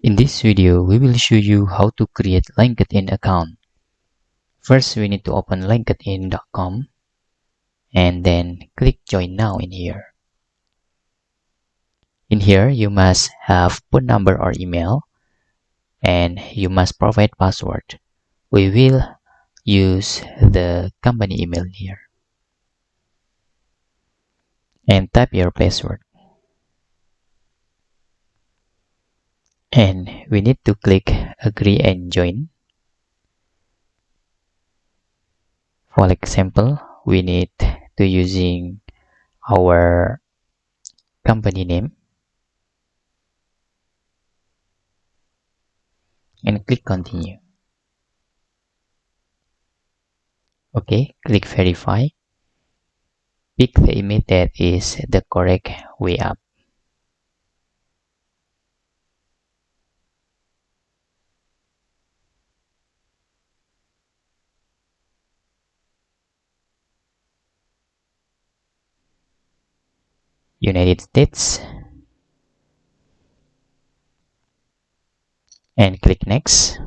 In this video, we will show you how to create LinkedIn account. First, we need to open linkedin.com and then click join now in here. In here, you must have phone number or email and you must provide password. We will use the company email here and type your password. And we need to click agree and join. For example, we need to using our company name and click continue. Okay, click verify. Pick the image that is the correct way up. United States and click next.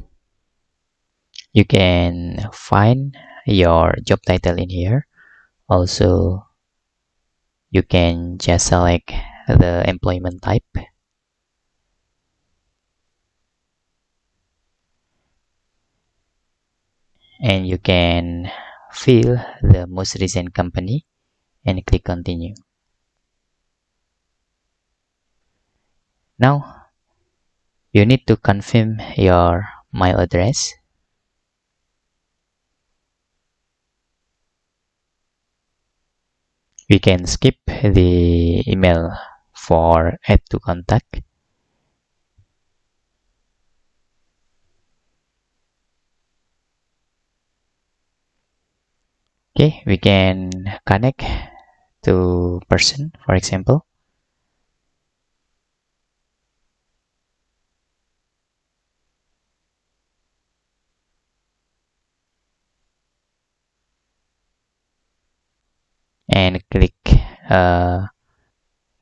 You can find your job title in here. Also, you can just select the employment type. And you can fill the most recent company and click continue. Now, you need to confirm your mail address. We can skip the email for add to contact. Okay, we can connect to person, for example. And click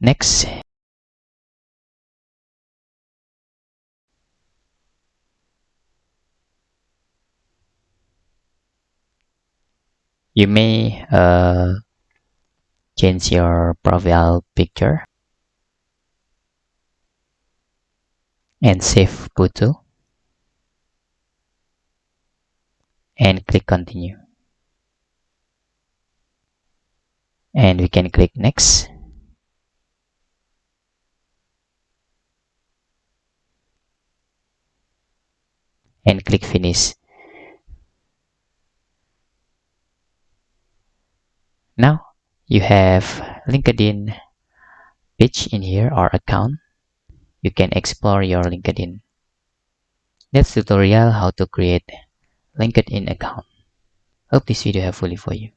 next. You may change your profile picture and save photo and click continue. And we can click next. And click finish. Now you have LinkedIn page in here or account. You can explore your LinkedIn. That's tutorial how to create LinkedIn account. Hope this video helpful for you.